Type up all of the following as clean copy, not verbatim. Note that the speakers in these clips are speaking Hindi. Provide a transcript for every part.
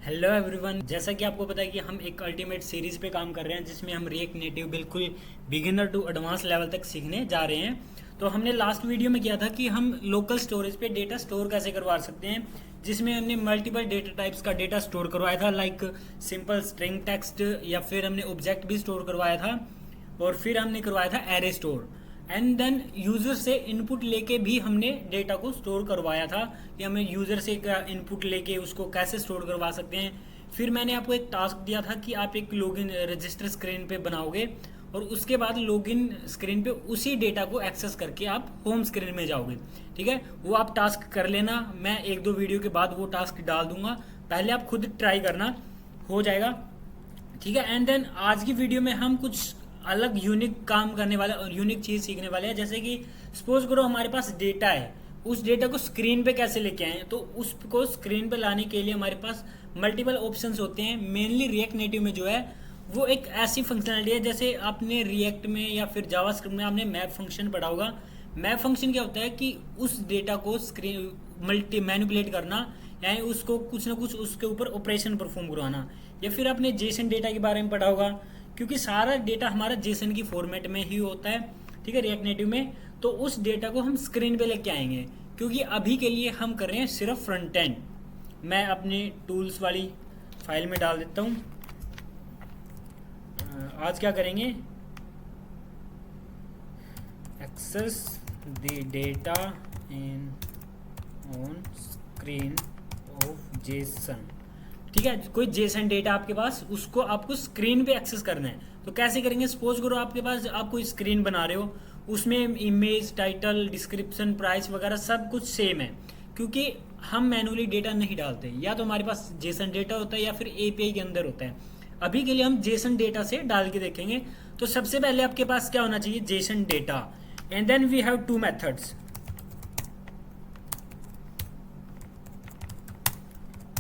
हेलो एवरीवन, जैसा कि आपको पता है कि हम एक अल्टीमेट सीरीज पे काम कर रहे हैं जिसमें हम रिएक्ट नेटिव बिल्कुल बिगिनर टू एडवांस लेवल तक सीखने जा रहे हैं। तो हमने लास्ट वीडियो में किया था कि हम लोकल स्टोरेज पे डेटा स्टोर कैसे करवा सकते हैं, जिसमें हमने मल्टीपल डेटा टाइप्स का डेटा स्टोर करवाया था, लाइक सिंपल स्ट्रिंग टेक्स्ट, या फिर हमने ऑब्जेक्ट भी स्टोर करवाया था, और फिर हमने करवाया था array store. And then user से इनपुट लेके भी हमने डेटा को स्टोर करवाया था कि हमें यूज़र से इनपुट लेके उसको कैसे स्टोर करवा सकते हैं। फिर मैंने आपको एक टास्क दिया था कि आप एक लॉगिन रजिस्टर स्क्रीन पे बनाओगे और उसके बाद लॉगिन स्क्रीन पे उसी डेटा को एक्सेस करके आप होम स्क्रीन में जाओगे। ठीक है, वो आप टास्क कर लेना, मैं एक दो वीडियो के बाद वो टास्क डाल दूंगा, पहले आप खुद ट्राई करना, हो जाएगा। ठीक है, एंड देन आज की वीडियो में हम कुछ अलग यूनिक काम करने वाले और यूनिक चीज़ सीखने वाले हैं। जैसे कि सपोज करो हमारे पास डेटा है, उस डेटा को स्क्रीन पे कैसे लेके आए, तो उसको स्क्रीन पे लाने के लिए हमारे पास मल्टीपल ऑप्शंस होते हैं। मेनली रिएक्ट नेटिव में जो है वो एक ऐसी फंक्शनलिटी है, जैसे आपने रिएक्ट में या फिर जावास्क्रिप्ट में आपने मैप फंक्शन पढ़ा होगा। मैप फंक्शन क्या होता है कि उस डेटा को स्क्रीन मल्टी मैनिपुलेट करना, यानी उसको कुछ ना कुछ उसके ऊपर ऑपरेशन परफॉर्म करवाना। या फिर आपने जेसन डेटा के बारे में पढ़ा होगा, क्योंकि सारा डेटा हमारा जेसन की फॉर्मेट में ही होता है। ठीक है, रिएक्ट नेटिव में तो उस डेटा को हम स्क्रीन पे लेके आएंगे, क्योंकि अभी के लिए हम कर रहे हैं सिर्फ फ्रंट एंड। मैं अपने टूल्स वाली फाइल में डाल देता हूँ। आज क्या करेंगे, access the data in on screen of JSON. ठीक है, कोई जेसन डेटा आपके पास, उसको आपको स्क्रीन पे एक्सेस करना है। तो कैसे करेंगे, सपोज करो आपके पास आप कोई स्क्रीन बना रहे हो, उसमें इमेज, टाइटल, डिस्क्रिप्शन, प्राइस वगैरह सब कुछ सेम है, क्योंकि हम मैनुअली डेटा नहीं डालते। या तो हमारे पास जेसन डेटा होता है या फिर एपीआई के अंदर होता है। अभी के लिए हम जेसन डेटा से डाल के देखेंगे। तो सबसे पहले आपके पास क्या होना चाहिए, JSON data, and then we have two methods.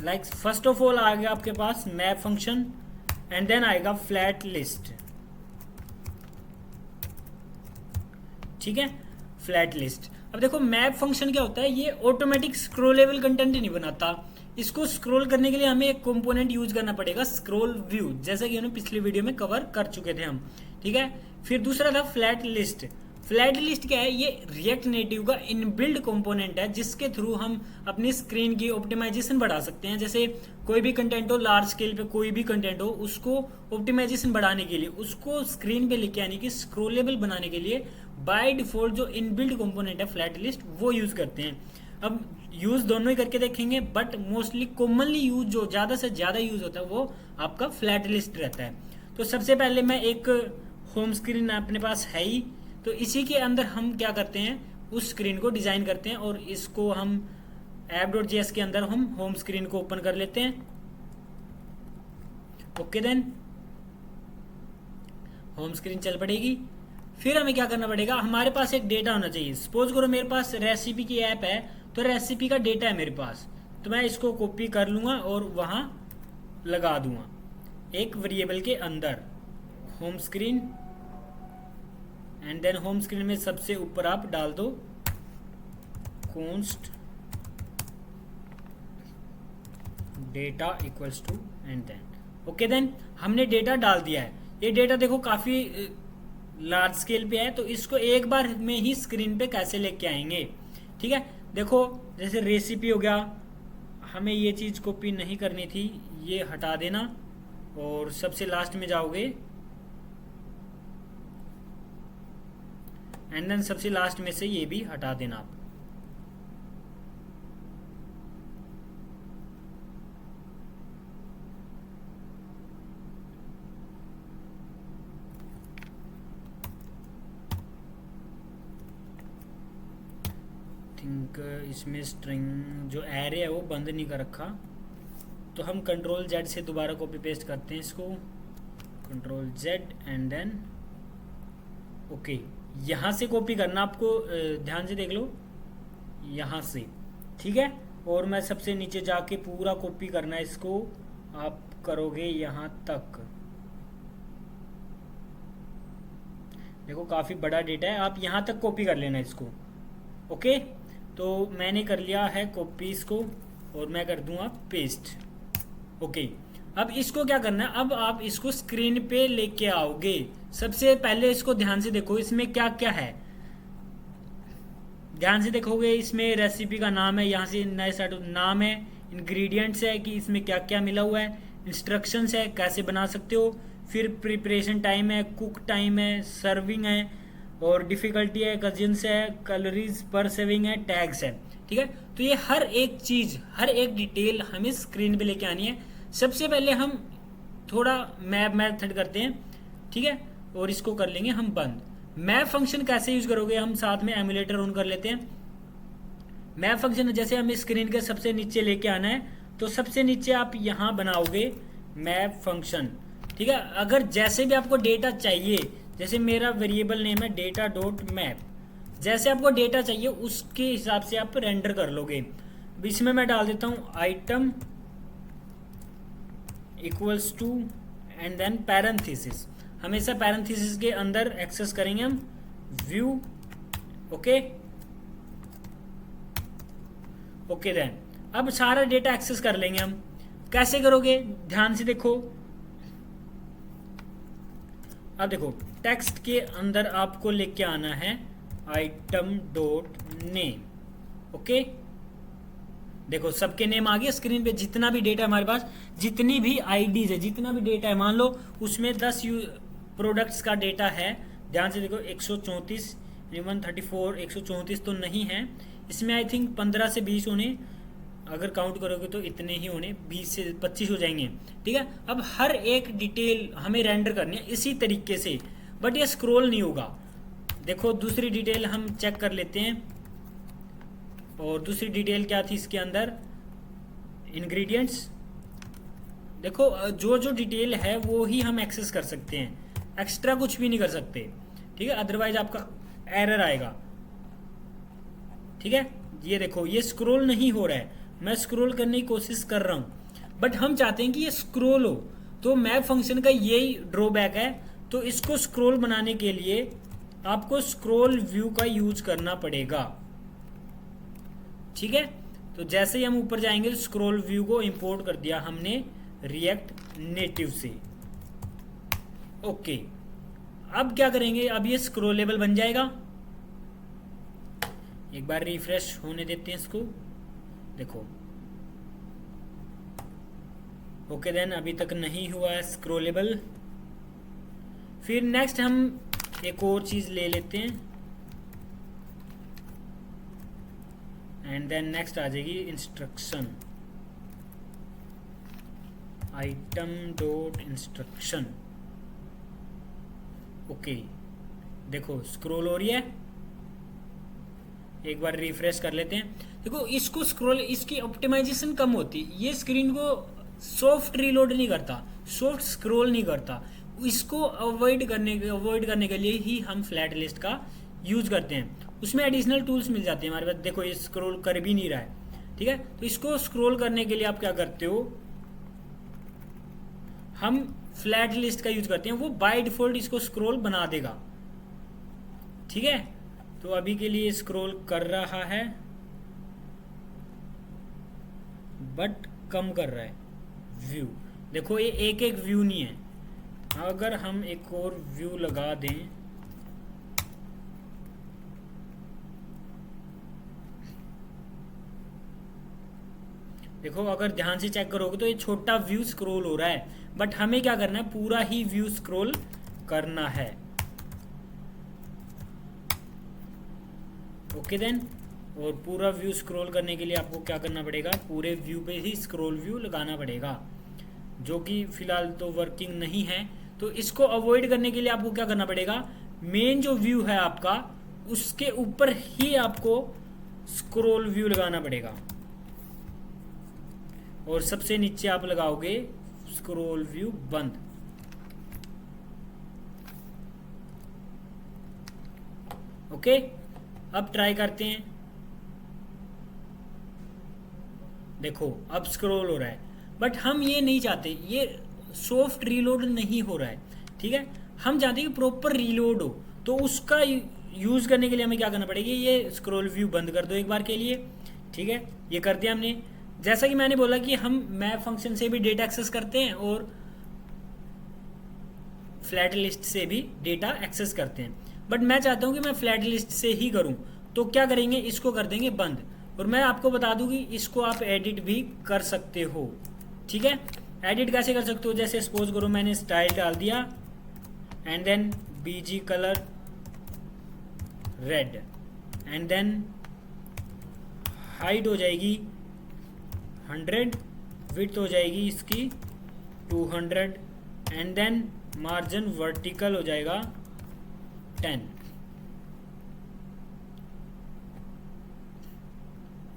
Like first of all आएगा आपके पास मैप फंक्शन, एंड देन आएगा फ्लैट लिस्ट। ठीक है, फ्लैट लिस्ट। अब देखो मैप फंक्शन क्या होता है, ये ऑटोमेटिक स्क्रोलेबल कंटेंट नहीं बनाता। इसको स्क्रॉल करने के लिए हमें एक कंपोनेंट यूज करना पड़ेगा, स्क्रॉल व्यू, जैसा कि हमने पिछली वीडियो में कवर कर चुके थे हम। ठीक है, फिर दूसरा था फ्लैट लिस्ट। फ्लैट लिस्ट क्या है, ये रिएक्ट नेटिव का इनबिल्ड कंपोनेंट है, जिसके थ्रू हम अपनी स्क्रीन की ऑप्टिमाइजेशन बढ़ा सकते हैं। जैसे कोई भी कंटेंट हो, लार्ज स्केल पे कोई भी कंटेंट हो, उसको ऑप्टिमाइजेशन बढ़ाने के लिए, उसको स्क्रीन पे लेके आने की, स्क्रोलेबल बनाने के लिए बाय डिफॉल्ट जो इनबिल्ड कंपोनेंट है फ्लैट लिस्ट, वो यूज करते हैं। अब यूज दोनों ही करके देखेंगे, बट मोस्टली कॉमनली यूज जो ज्यादा से ज्यादा यूज होता है वो आपका फ्लैट लिस्ट रहता है। तो सबसे पहले मैं एक होम स्क्रीन अपने पास है ही, तो इसी के अंदर हम क्या करते हैं, उस स्क्रीन को डिजाइन करते हैं, और इसको हम app.js के अंदर हम होम स्क्रीन को ओपन कर लेते हैं। ओके, देन होम स्क्रीन चल पड़ेगी। फिर हमें क्या करना पड़ेगा, हमारे पास एक डेटा होना चाहिए। सपोज करो मेरे पास रेसिपी की ऐप है, तो रेसिपी का डेटा है मेरे पास, तो मैं इसको कॉपी कर लूंगा और वहां लगा दूंगा एक वेरिएबल के अंदर, home screen, and then home screen में सबसे ऊपर आप डाल दो const data equals to, and then okay, then हमने डेटा डाल दिया है। ये डेटा देखो काफी लार्ज स्केल पे है, तो इसको एक बार में ही स्क्रीन पे कैसे लेके आएंगे। ठीक है, देखो जैसे रेसिपी हो गया, हमें ये चीज कॉपी नहीं करनी थी, ये हटा देना, और सबसे लास्ट में जाओगे, एंड देन सबसे लास्ट में से ये भी हटा देना आप। थिंक इसमें स्ट्रिंग जो एरे है वो बंद नहीं कर रखा, तो हम कंट्रोल जेड से दोबारा कॉपी पेस्ट करते हैं इसको, control Z, and then okay. यहाँ से कॉपी करना आपको, ध्यान से देख लो, यहाँ से। ठीक है, और मैं सबसे नीचे जाके पूरा कॉपी करना है इसको, आप करोगे यहाँ तक। देखो काफ़ी बड़ा डेटा है, आप यहाँ तक कॉपी कर लेना इसको। ओके, तो मैंने कर लिया है कॉपी इसको, और मैं कर दूंगा पेस्ट। ओके, अब इसको क्या करना है, अब आप इसको स्क्रीन पे लेके आओगे। सबसे पहले इसको ध्यान से देखो, इसमें क्या क्या है, ध्यान से देखोगे। इसमें रेसिपी का नाम है, यहाँ से नए सेट नाम है, इंग्रेडिएंट्स है कि इसमें क्या क्या मिला हुआ है, इंस्ट्रक्शंस है कैसे बना सकते हो, फिर प्रिपरेशन टाइम है, कुक टाइम है, सर्विंग है, और डिफ़िकल्टी है, कजिन्स है, कैलोरीज पर सेविंग है, टैग्स है। ठीक है, तो ये हर एक चीज़, हर एक डिटेल हमें स्क्रीन पे लेके आनी है। सबसे पहले हम थोड़ा मैप मेथड करते हैं, ठीक है, और इसको कर लेंगे हम बंद। मैप फंक्शन कैसे यूज करोगे, हम साथ में एमुलेटर ऑन कर लेते हैं। मैप फंक्शन जैसे हमें स्क्रीन के सबसे नीचे लेके आना है, तो सबसे नीचे आप यहाँ बनाओगे मैप फंक्शन। ठीक है, अगर जैसे भी आपको डेटा चाहिए, जैसे मेरा वेरिएबल नेम है डेटा डॉट मैप, जैसे आपको डेटा चाहिए उसके हिसाब से आप रेंडर कर लोगे। इसमें मैं डाल देता हूँ item equals to and then parenthesis, हमेशा पैरेंथेसिस के अंदर एक्सेस करेंगे हम व्यू। ओके ओके, देन अब सारा डेटा एक्सेस कर लेंगे हम। कैसे करोगे, ध्यान से देखो। अब देखो, टेक्स्ट के अंदर आपको लेके आना है आइटम डॉट नेम। ओके, देखो सबके नेम आ गए स्क्रीन पे, जितना भी डेटा हमारे पास, जितनी भी आईडीज है, जितना भी डेटा है, मान लो उसमें 10 प्रोडक्ट्स का डेटा है। ध्यान से देखो 134 134 134 तो नहीं है इसमें, आई थिंक 15 से 20 होने, अगर काउंट करोगे तो इतने ही होने, 20 से 25 हो जाएंगे। ठीक है, अब हर एक डिटेल हमें रेंडर करनी है इसी तरीके से, बट ये स्क्रॉल नहीं होगा। देखो दूसरी डिटेल हम चेक कर लेते हैं, और दूसरी डिटेल क्या थी इसके अंदर, इंग्रेडिएंट्स। देखो जो जो डिटेल है वो ही हम एक्सेस कर सकते हैं, एक्स्ट्रा कुछ भी नहीं कर सकते। ठीक है, अदरवाइज आपका एरर आएगा। ठीक है, ये देखो ये स्क्रॉल नहीं हो रहा है, मैं स्क्रॉल करने की कोशिश कर रहा हूं, बट हम चाहते हैं कि ये स्क्रॉल हो, तो मैप फंक्शन का यही ड्रॉबैक है। तो इसको स्क्रॉल बनाने के लिए आपको स्क्रॉल व्यू का यूज करना पड़ेगा। ठीक है, तो जैसे ही हम ऊपर जाएंगे स्क्रॉल व्यू को इंपोर्ट कर दिया हमने रिएक्ट नेटिव से। ओके, अब क्या करेंगे, अब ये स्क्रॉलेबल बन जाएगा। एक बार रिफ्रेश होने देते हैं इसको, देखो। ओके देन, अभी तक नहीं हुआ है स्क्रॉलेबल। फिर नेक्स्ट हम एक और चीज ले लेते हैं, एंड देन नेक्स्ट आ जाएगी instruction, item dot instruction. Okay, देखो स्क्रॉल हो रही है, एक बार रिफ्रेश कर लेते हैं। देखो इसको स्क्रॉल, इसकी ऑप्टिमाइजेशन कम होती, ये स्क्रीन को सॉफ्ट रीलोड नहीं करता, सॉफ्ट स्क्रॉल नहीं करता। इसको अवॉइड करने के लिए ही हम फ्लैट लिस्ट का यूज करते हैं। उसमें एडिशनल टूल्स मिल जाते हैं हमारे पास। देखो ये स्क्रॉल कर भी नहीं रहा है। ठीक है, तो इसको स्क्रॉल करने के लिए आप क्या करते हो, हम फ्लैट लिस्ट का यूज करते हैं, वो बाय डिफॉल्ट इसको स्क्रॉल बना देगा। ठीक है, तो अभी के लिए स्क्रॉल कर रहा है बट कम कर रहा है व्यू। देखो ये एक एक व्यू नहीं है, अगर हम एक और व्यू लगा दें, देखो अगर ध्यान से चेक करोगे तो ये छोटा व्यू स्क्रॉल हो रहा है, बट हमें क्या करना है, पूरा ही व्यू स्क्रॉल करना है। ओके देन, और पूरा व्यू स्क्रॉल करने के लिए आपको क्या करना पड़ेगा, पूरे व्यू पे ही स्क्रॉल व्यू लगाना पड़ेगा, जो कि फिलहाल तो वर्किंग नहीं है। तो इसको अवॉइड करने के लिए आपको क्या करना पड़ेगा, मेन जो व्यू है आपका उसके ऊपर ही आपको स्क्रॉल व्यू लगाना पड़ेगा, और सबसे नीचे आप लगाओगे स्क्रॉल व्यू बंद। ओके, अब ट्राई करते हैं। देखो अब स्क्रॉल हो रहा है, बट हम ये नहीं चाहते, ये सॉफ्ट रीलोड नहीं हो रहा है। ठीक है, हम चाहते हैं कि प्रॉपर रीलोड हो, तो उसका यूज करने के लिए हमें क्या करना पड़ेगा, ये स्क्रॉल व्यू बंद कर दो एक बार के लिए। ठीक है, ये कर दिया हमने। जैसा कि मैंने बोला कि हम मैप फंक्शन से भी डेटा एक्सेस करते हैं और फ्लैट लिस्ट से भी डेटा एक्सेस करते हैं, बट मैं चाहता हूं कि मैं फ्लैट लिस्ट से ही करूं। तो क्या करेंगे, इसको कर देंगे बंद। और मैं आपको बता दूं कि इसको आप एडिट भी कर सकते हो, ठीक है। एडिट कैसे कर सकते हो, जैसे सपोज करो मैंने स्टाइल डाल दिया and then BG colour red and then height हो जाएगी 100, विड्थ हो जाएगी इसकी 200 एंड देन मार्जिन वर्टिकल हो जाएगा 10।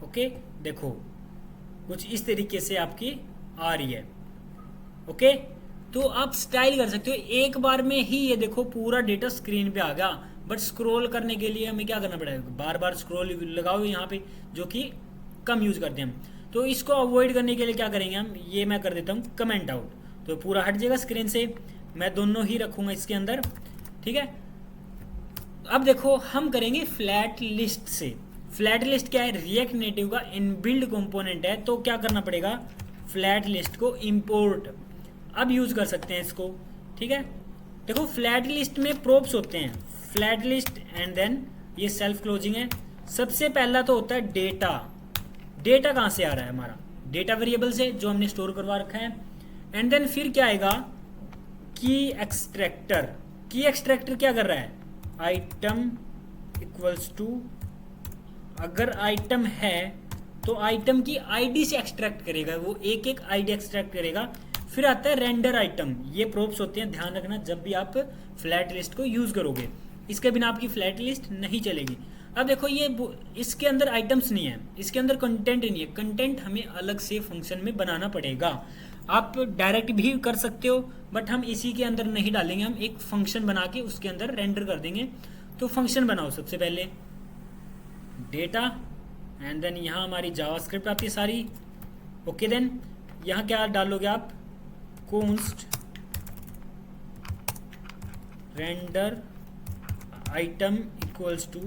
ओके, देखो कुछ इस तरीके से आपकी आ रही है। ओके, तो आप स्टाइल कर सकते हो एक बार में ही। ये देखो पूरा डेटा स्क्रीन पे आ गया, बट स्क्रॉल करने के लिए हमें क्या करना पड़ेगा, बार बार स्क्रॉल लगाओ यहाँ पे, जो कि कम यूज करते हैं हम। तो इसको अवॉइड करने के लिए क्या करेंगे हम, ये मैं कर देता हूँ कमेंट आउट, तो पूरा हट जाएगा स्क्रीन से। मैं दोनों ही रखूंगा इसके अंदर, ठीक है। अब देखो हम करेंगे फ्लैट लिस्ट से। फ्लैट लिस्ट क्या है, रिएक्ट नेटिव का इनबिल्ड कंपोनेंट है। तो क्या करना पड़ेगा, फ्लैट लिस्ट को इंपोर्ट अब यूज कर सकते हैं इसको, ठीक है। देखो फ्लैट लिस्ट में प्रोप्स होते हैं, फ्लैट लिस्ट एंड देन ये सेल्फ क्लोजिंग है। सबसे पहला तो होता है डेटा। डेटा कहाँ से आ रहा है, हमारा डेटा वेरिएबल से जो हमने स्टोर करवा रखा है। एंड देन फिर क्या आएगा, की एक्सट्रैक्टर। की एक्सट्रैक्टर क्या कर रहा है, आइटम इक्वल्स टू, अगर आइटम है तो आइटम की आईडी से एक्सट्रैक्ट करेगा, वो एक एक आईडी एक्सट्रैक्ट करेगा। फिर आता है रेंडर आइटम। ये प्रोप्स होते हैं, ध्यान रखना जब भी आप फ्लैट लिस्ट को यूज करोगे, इसके बिना आपकी फ्लैट लिस्ट नहीं चलेगी। अब देखो ये इसके अंदर आइटम्स नहीं है, इसके अंदर कंटेंट नहीं है। कंटेंट हमें अलग से फंक्शन में बनाना पड़ेगा। आप डायरेक्ट भी कर सकते हो, बट हम इसी के अंदर नहीं डालेंगे, हम एक फंक्शन बना के उसके अंदर रेंडर कर देंगे। तो फंक्शन बनाओ सबसे पहले, डेटा एंड देन यहाँ हमारी जावास्क्रिप्ट आती है सारी। ओके, देन यहाँ क्या डालोगे आप, const render item equals to,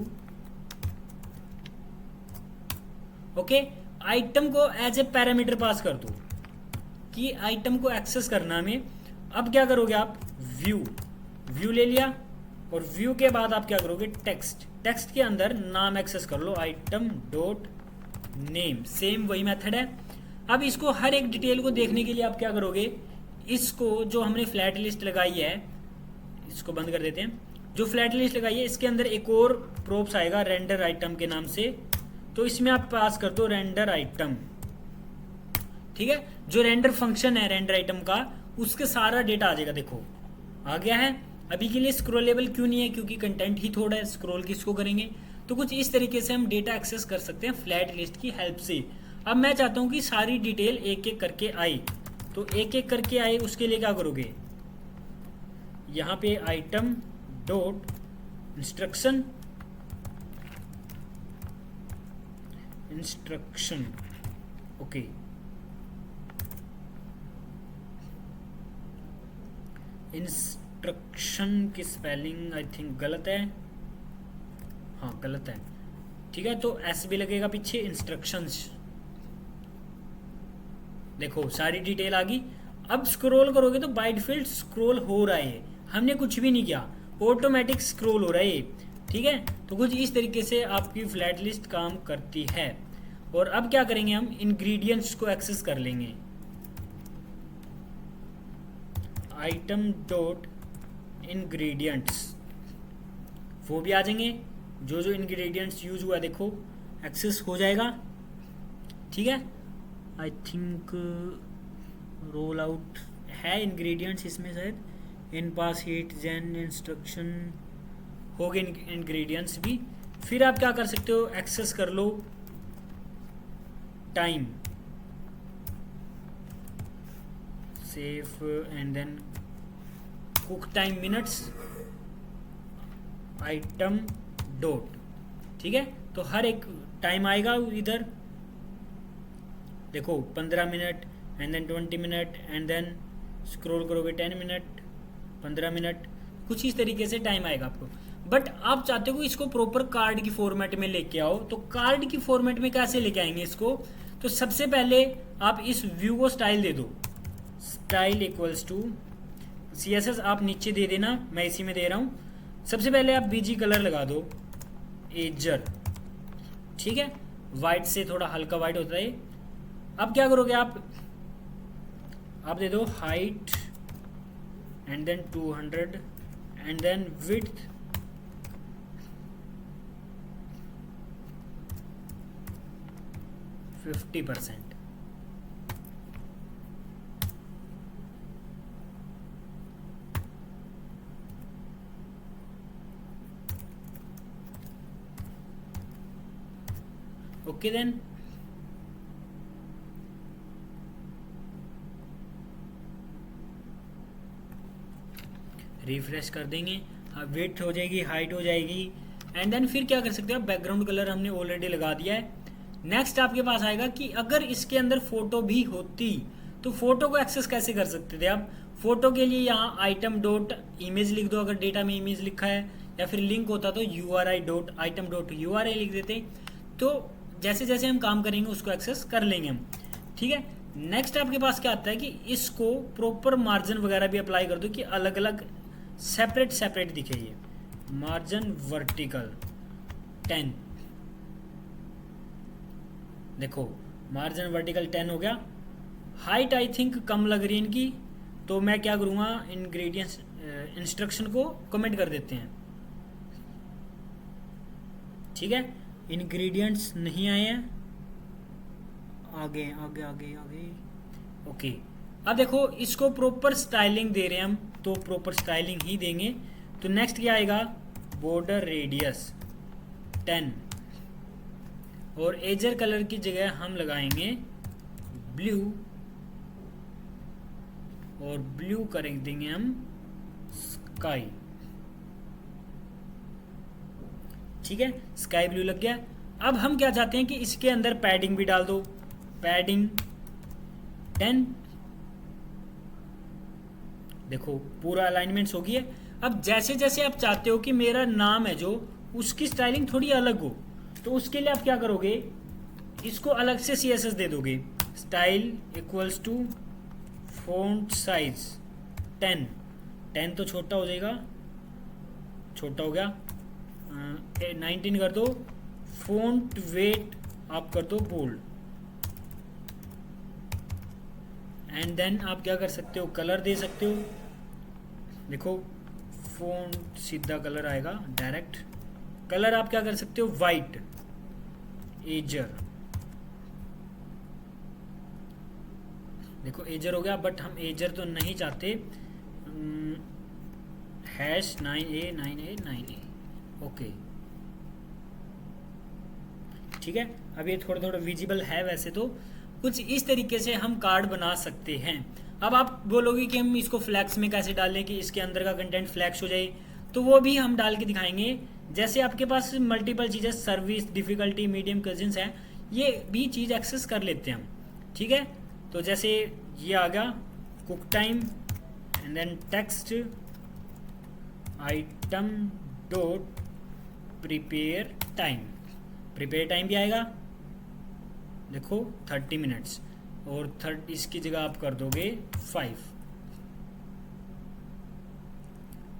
okay, item को एज ए पैरामीटर पास कर दो कि आइटम को एक्सेस करना हमें। अब क्या करोगे आप, व्यू ले लिया, और व्यू के बाद आप क्या करोगे, टेक्स्ट। टेक्स्ट के अंदर नाम एक्सेस कर लो, आइटम डॉट नेम, सेम वही मेथड है। अब इसको हर एक डिटेल को देखने के लिए आप क्या करोगे, इसको जो हमने फ्लैट लिस्ट लगाई है, इसको बंद कर देते हैं। जो फ्लैट लिस्ट लगाई है इसके अंदर एक और प्रोप्स आएगा रेंडर आइटम के नाम से, तो इसमें आप पास कर दो रेंडर आइटम, ठीक है। जो रेंडर फंक्शन है रेंडर आइटम का, उसके सारा डेटा आ जाएगा। देखो आ गया है। अभी के लिए स्क्रॉलेबल क्यों नहीं है, क्योंकि कंटेंट ही थोड़ा है, स्क्रॉल किसको करेंगे। तो कुछ इस तरीके से हम डेटा एक्सेस कर सकते हैं फ्लैट लिस्ट की हेल्प से। अब मैं चाहता हूं कि सारी डिटेल एक एक करके आए, तो एक एक करके आए उसके लिए क्या करोगे, यहाँ पे item dot instruction, okay, instruction की स्पेलिंग आई थिंक गलत है, हाँ गलत है, ठीक है। तो एस भी लगेगा पीछे, इंस्ट्रक्शंस। देखो सारी डिटेल आ गई। अब स्क्रॉल करोगे तो बाय डिफॉल्ट स्क्रॉल हो रहा है, हमने कुछ भी नहीं किया, ऑटोमेटिक स्क्रॉल हो रहा है, ठीक है। तो कुछ इस तरीके से आपकी फ्लैट लिस्ट काम करती है। और अब क्या करेंगे, हम इंग्रेडिएंट्स को एक्सेस कर लेंगे, आइटम डॉट इंग्रेडिएंट्स, वो भी आ जाएंगे। जो जो इंग्रेडिएंट्स यूज हुआ देखो एक्सेस हो जाएगा, ठीक है। आई थिंक रोल आउट है इंग्रेडिएंट्स इसमें शायद, इन पास हीट जेन इंस्ट्रक्शन हो गए इंग्रेडिएंट्स भी। फिर आप क्या कर सकते हो, एक्सेस कर लो time, save and then cook time minutes, item dot, ठीक है। तो हर एक टाइम आएगा इधर, देखो 15 minute and then 20 minute and then scroll करोगे 10 मिनट, 15 मिनट, कुछ इस तरीके से टाइम आएगा आपको। बट आप चाहते हो इसको प्रॉपर कार्ड की फॉर्मेट में लेके आओ, तो कार्ड की फॉर्मेट में कैसे लेके आएंगे इसको, तो सबसे पहले आप इस व्यू को स्टाइल दे दो, स्टाइल इक्वल्स टू CSS आप नीचे दे देना, मैं इसी में दे रहा हूँ। सबसे पहले आप BG कलर लगा दो एजर, ठीक है, वाइट से थोड़ा हल्का वाइट होता है। अब क्या करोगे आप दे दो height and then 200 and then width 50%। Okay then refresh कर देंगे, विड्थ हो जाएगी, हाइट हो जाएगी, एंड देन फिर क्या कर सकते हो, बैकग्राउंड कलर हमने ऑलरेडी लगा दिया है। नेक्स्ट आपके पास आएगा कि अगर इसके अंदर फोटो भी होती तो फोटो को एक्सेस कैसे कर सकते थे आप। फोटो के लिए यहाँ आइटम डॉट इमेज लिख दो, अगर डेटा में इमेज लिखा है, या फिर लिंक होता तो URI.item.URI लिख देते। तो जैसे जैसे हम काम करेंगे उसको एक्सेस कर लेंगे हम, ठीक है। नेक्स्ट आपके पास क्या आता है कि इसको प्रॉपर मार्जिन वगैरह भी अप्लाई कर दो कि अलग अलग सेपरेट दिखे। ये मार्जिन वर्टिकल 10, देखो मार्जिन वर्टिकल 10 हो गया। हाइट आई थिंक कम लग रही है इनकी, तो मैं क्या करूँगा, इंग्रेडिएंट्स इंस्ट्रक्शन को कमेंट कर देते हैं, ठीक है। इंग्रेडिएंट्स नहीं आए हैं, आगे आगे आगे आगे, ओके। अब देखो इसको प्रॉपर स्टाइलिंग दे रहे हैं हम, तो प्रॉपर स्टाइलिंग ही देंगे। तो नेक्स्ट क्या आएगा, बॉर्डर रेडियस 10 और एजर कलर की जगह हम लगाएंगे ब्लू, और ब्लू कर देंगे हम स्काई, ठीक है, स्काई ब्लू लग गया। अब हम क्या चाहते हैं कि इसके अंदर पैडिंग भी डाल दो, पैडिंग 10, देखो पूरा अलाइनमेंट्स हो गई है। अब जैसे जैसे आप चाहते हो कि मेरा नाम है जो उसकी स्टाइलिंग थोड़ी अलग हो, तो उसके लिए आप क्या करोगे, इसको अलग से CSS दे दोगे, style equals to font size 10 तो छोटा हो जाएगा, छोटा हो गया, 19 कर दो। फॉन्ट वेट आप कर दो बोल्ड, एंड देन आप क्या कर सकते हो, कलर दे सकते हो। देखो फॉन्ट सीधा कलर आएगा डायरेक्ट, कलर आप क्या कर सकते हो, वाइट एजर, देखो एजर हो गया, बट हम एजर तो नहीं चाहते, #9A ओके, ठीक है। अब ये थोड़ा थोड़ा विजिबल है, वैसे तो कुछ इस तरीके से हम कार्ड बना सकते हैं। अब आप बोलोगे कि हम इसको फ्लैक्स में कैसे डालें कि इसके अंदर का कंटेंट फ्लैक्स हो जाए, तो वो भी हम डाल के दिखाएंगे। जैसे आपके पास मल्टीपल चीज़ें, सर्विस, डिफ़िकल्टी, मीडियम, कजिन्स हैं, ये भी चीज़ एक्सेस कर लेते हैं हम, ठीक है। तो जैसे ये आ गया cook time and then text item dot prepare time भी आएगा, देखो 30 मिनट्स, और इसकी जगह आप कर दोगे 5,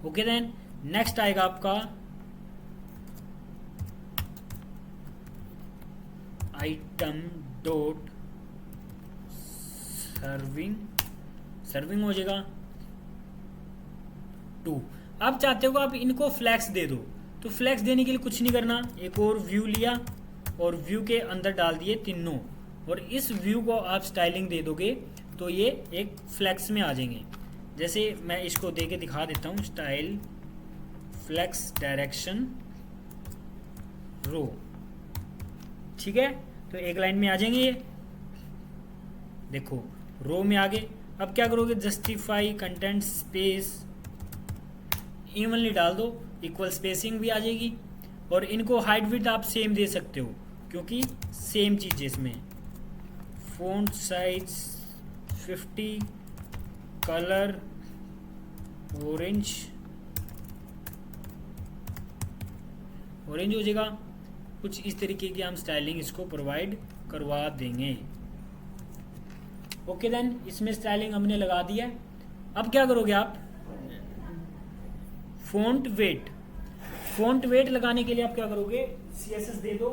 ओके। देन नेक्स्ट आएगा आपका आइटम डॉट सर्विंग हो जाएगा 2। आप चाहते हो आप इनको फ्लैक्स दे दो, तो फ्लैक्स देने के लिए कुछ नहीं करना, एक और व्यू लिया और व्यू के अंदर डाल दिए तीनों, और इस व्यू को आप स्टाइलिंग दे दोगे तो ये एक फ्लैक्स में आ जाएंगे। जैसे मैं इसको दे के दिखा देता हूँ, स्टाइल फ्लैक्स डायरेक्शन रो, ठीक है। तो एक लाइन में आ जाएंगे ये, देखो रो में आ गए। अब क्या करोगे, जस्टिफाई कंटेंट स्पेस इवनली डाल दो, इक्वल स्पेसिंग भी आ जाएगी, और इनको हाइट विड्थ आप सेम दे सकते हो क्योंकि सेम चीज़ है इसमें। फॉन्ट साइज 50, कलर ऑरेंज हो जाएगा। कुछ इस तरीके की हम स्टाइलिंग इसको प्रोवाइड करवा देंगे। ओके देन, इसमें स्टाइलिंग हमने लगा दिया है। अब क्या करोगे आप, फ़ॉन्ट वेट, फ़ॉन्ट वेट लगाने के लिए आप क्या करोगे, CSS दे दो।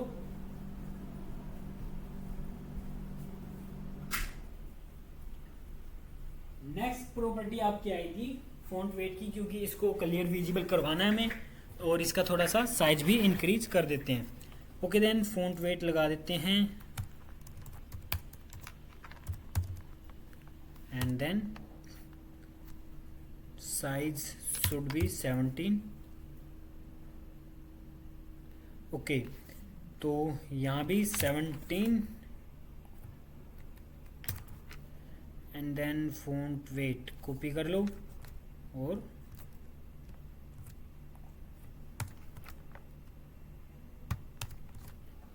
नेक्स्ट प्रॉपर्टी आपकी आएगी फ़ॉन्ट वेट की, क्योंकि इसको क्लियर विजिबल करवाना है हमें, और इसका थोड़ा सा साइज भी इंक्रीज कर देते हैं। ओके देन, फ़ॉन्ट वेट लगा देते हैं, and then size should be 17। Okay, तो यहाँ भी 17, and then font weight copy कर लो और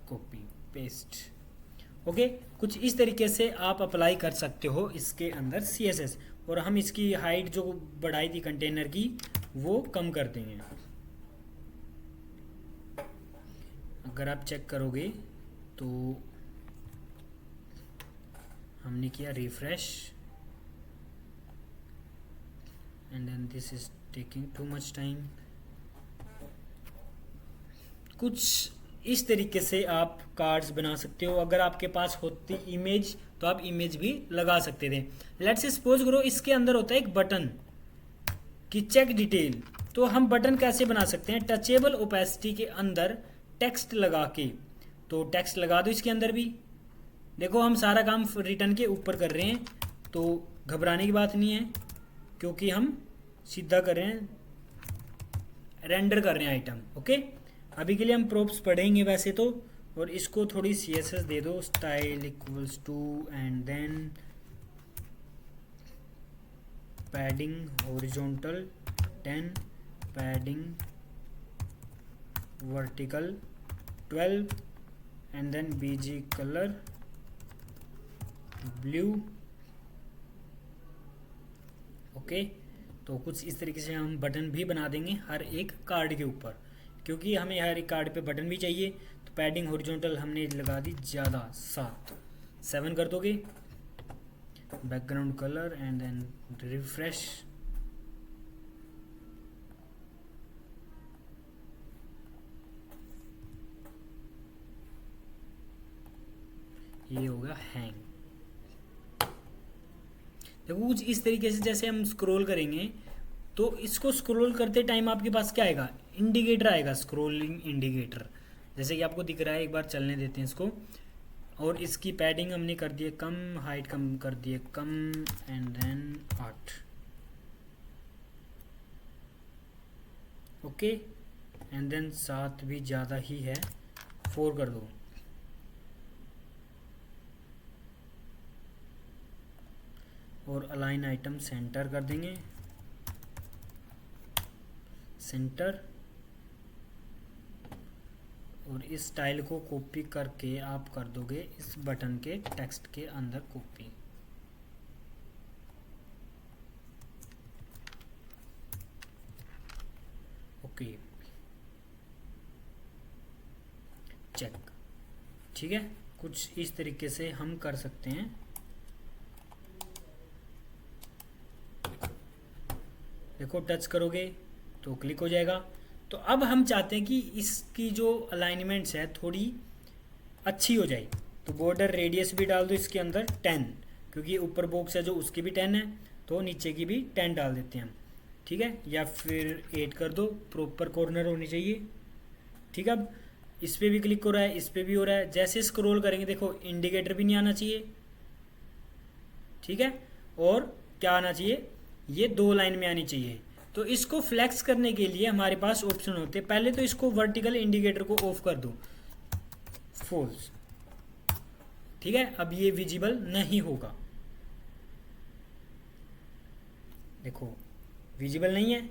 कॉपी पेस्ट। ओके, कुछ इस तरीके से आप अप्लाई कर सकते हो इसके अंदर CSS, और हम इसकी हाइट जो बढ़ाई थी कंटेनर की वो कम कर देंगे। अगर आप चेक करोगे तो हमने किया refresh, and then this is taking too much time. कुछ इस तरीके से आप कार्ड्स बना सकते हो। अगर आपके पास होती इमेज तो आप इमेज भी लगा सकते थे। लेट्स से सपोज करो इसके अंदर होता है एक बटन कि चेक डिटेल, तो हम बटन कैसे बना सकते हैं, टचेबल ओपेसिटी के अंदर टेक्स्ट लगा के। तो टेक्स्ट लगा दो इसके अंदर भी। देखो हम सारा काम रिटर्न के ऊपर कर रहे हैं, तो घबराने की बात नहीं है, क्योंकि हम सीधा कर रहे हैं, रेंडर कर रहे हैं आइटम। ओके, अभी के लिए हम प्रोप्स पढ़ेंगे वैसे तो, और इसको थोड़ी CSS दे दो, style equals to, and then padding horizontal 10, padding vertical 12, and then BG colour blue. Okay, तो कुछ इस तरीके से हम बटन भी बना देंगे हर एक कार्ड के ऊपर, क्योंकि हमें हर एक कार्ड पे बटन भी चाहिए। तो पैडिंग हॉरिजॉन्टल हमने लगा दी ज़्यादा, 7 कर दोगे। Background colour and then refresh. ये हो गया हैंग। देखो कुछ इस तरीके से जैसे हम स्क्रॉल करेंगे तो इसको स्क्रॉल करते टाइम आपके पास क्या आएगा, इंडिकेटर आएगा, स्क्रॉलिंग इंडिकेटर, जैसे कि आपको दिख रहा है। एक बार चलने देते हैं इसको, और इसकी पैडिंग हमने कर दी है कम, हाइट कम कर दी है कम, and then 8। Okay, and then 7 भी ज़्यादा ही है, 4 कर दो। और अलाइन आइटम सेंटर कर देंगे, सेंटर। और इस स्टाइल को कॉपी करके आप कर दोगे इस बटन के टेक्स्ट के अंदर कॉपी। ओके, चेक, ठीक है। कुछ इस तरीके से हम कर सकते हैं। देखो टच करोगे तो क्लिक हो जाएगा। तो अब हम चाहते हैं कि इसकी जो अलाइनमेंट्स है थोड़ी अच्छी हो जाए, तो बॉर्डर रेडियस भी डाल दो इसके अंदर 10, क्योंकि ऊपर बॉक्स है जो उसकी भी 10 है, तो नीचे की भी 10 डाल देते हैं हम, ठीक है। या फिर 8 कर दो, प्रॉपर कॉर्नर होनी चाहिए, ठीक है। अब इस पर भी क्लिक हो रहा है, इस पर भी हो रहा है। जैसे स्क्रॉल करेंगे देखो इंडिकेटर भी नहीं आना चाहिए, ठीक है। और क्या आना चाहिए, ये 2 लाइन में आनी चाहिए। तो इसको फ्लेक्स करने के लिए हमारे पास ऑप्शन होते हैं। पहले तो इसको वर्टिकल इंडिकेटर को ऑफ कर दो, फॉल्स, ठीक है। अब ये विजिबल नहीं होगा, देखो विजिबल नहीं है,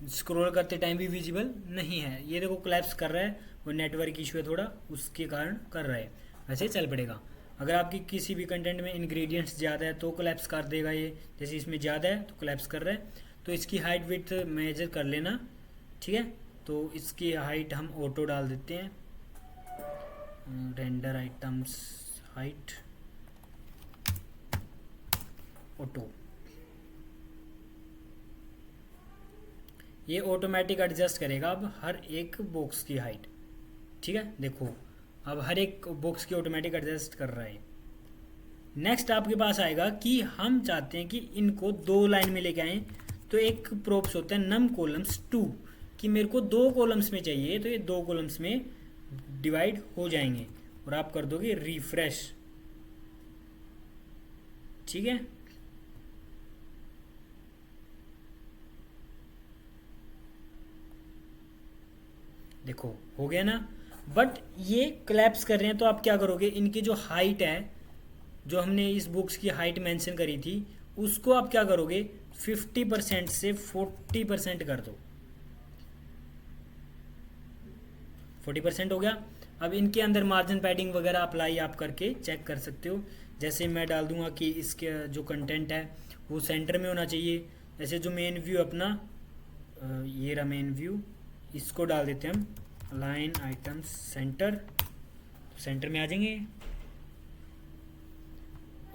स्क्रॉल करते टाइम भी विजिबल नहीं है। ये देखो कोलैप्स कर रहा है, वो नेटवर्क इशू है थोड़ा, उसके कारण कर रहा है, वैसे चल पड़ेगा। अगर आपकी किसी भी कंटेंट में इंग्रेडिएंट्स ज़्यादा है तो कोलैप्स कर देगा ये, जैसे इसमें ज़्यादा है तो कोलैप्स कर रहा है। तो इसकी हाइट विड्थ मेजर कर लेना, ठीक है। तो इसकी हाइट हम ऑटो डाल देते हैं, रेंडर आइटम्स हाइट ऑटो, ये ऑटोमेटिक एडजस्ट करेगा अब हर एक बॉक्स की हाइट। ठीक है, देखो अब हर एक बॉक्स की ऑटोमेटिक एडजस्ट कर रहा है। नेक्स्ट आपके पास आएगा कि हम चाहते हैं कि इनको 2 लाइन में लेके आएँ, तो एक प्रोप्स होता है नम कॉलम्स 2 कि मेरे को 2 कॉलम्स में चाहिए, तो ये 2 कॉलम्स में डिवाइड हो जाएंगे और आप कर दोगे रिफ्रेश। ठीक है, देखो हो गया ना। बट ये क्लैप्स कर रहे हैं, तो आप क्या करोगे, इनकी जो हाइट है, जो हमने इस बुक्स की हाइट मेंशन करी थी, उसको आप क्या करोगे 50% से 40% कर दो। 40% हो गया। अब इनके अंदर मार्जिन पैडिंग वगैरह अप्लाई आप करके चेक कर सकते हो। जैसे मैं डाल दूंगा कि इसके जो कंटेंट है वो सेंटर में होना चाहिए। जैसे जो मेन व्यू अपना ये रहा मेन व्यू, इसको डाल देते हैं हम लाइन आइटम्स सेंटर, तो सेंटर में आ जाएंगे।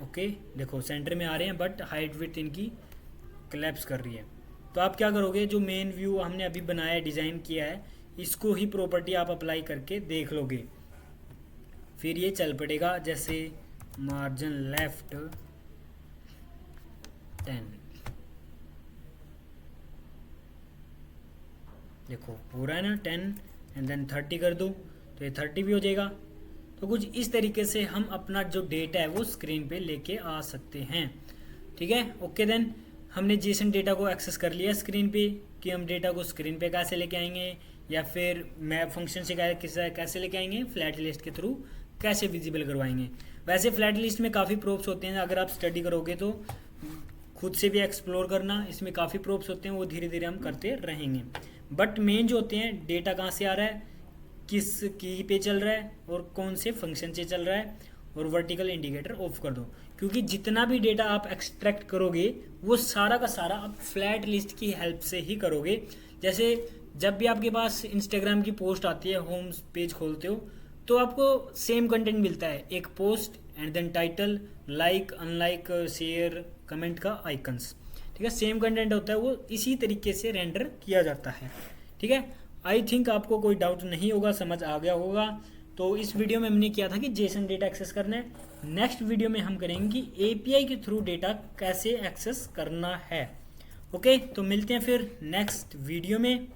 ओके, देखो सेंटर में आ रहे हैं, बट हाइट विड्थ इनकी क्लैप्स कर रही है। तो आप क्या करोगे, जो मेन व्यू हमने अभी बनाया डिज़ाइन किया है, इसको ही प्रॉपर्टी आप अप्लाई करके देख लोगे, फिर ये चल पड़ेगा। जैसे मार्जिन लेफ्ट 10, देखो हो रहा है ना 10 एंड देन 30 कर दो, तो ये 30 भी हो जाएगा। तो कुछ इस तरीके से हम अपना जो डेटा है वो स्क्रीन पे लेके आ सकते हैं। ठीक है, ओके देन हमने जेसन डेटा को एक्सेस कर लिया स्क्रीन पे, कि हम डेटा को स्क्रीन पे कैसे लेके आएंगे, या फिर मैप फंक्शन से कैसे लेके आएंगे, फ्लैट लिस्ट के थ्रू कैसे विजिबल करवाएंगे। वैसे फ्लैट लिस्ट में काफ़ी प्रोप्स होते हैं, अगर आप स्टडी करोगे तो खुद से भी एक्सप्लोर करना, इसमें काफ़ी प्रोप्स होते हैं, वो धीरे धीरे हम करते रहेंगे। बट मेन जो होते हैं, डेटा कहाँ से आ रहा है, किस की पे चल रहा है और कौन से फंक्शन से चल रहा है, और वर्टिकल इंडिकेटर ऑफ कर दो, क्योंकि जितना भी डेटा आप एक्सट्रैक्ट करोगे वो सारा का सारा आप फ्लैट लिस्ट की हेल्प से ही करोगे। जैसे जब भी आपके पास इंस्टाग्राम की पोस्ट आती है, होम पेज खोलते हो, तो आपको सेम कंटेंट मिलता है, एक post and then title, like, unlike, share, comment का आइकन्स। ठीक है, सेम कंटेंट होता है, वो इसी तरीके से रेंडर किया जाता है। ठीक है, आई थिंक आपको कोई डाउट नहीं होगा, समझ आ गया होगा। तो इस वीडियो में हमने किया था कि जेसन डेटा एक्सेस करना है। नेक्स्ट वीडियो में हम करेंगे कि एपीआई के थ्रू डेटा कैसे एक्सेस करना है। ओके, तो मिलते हैं फिर नेक्स्ट वीडियो में।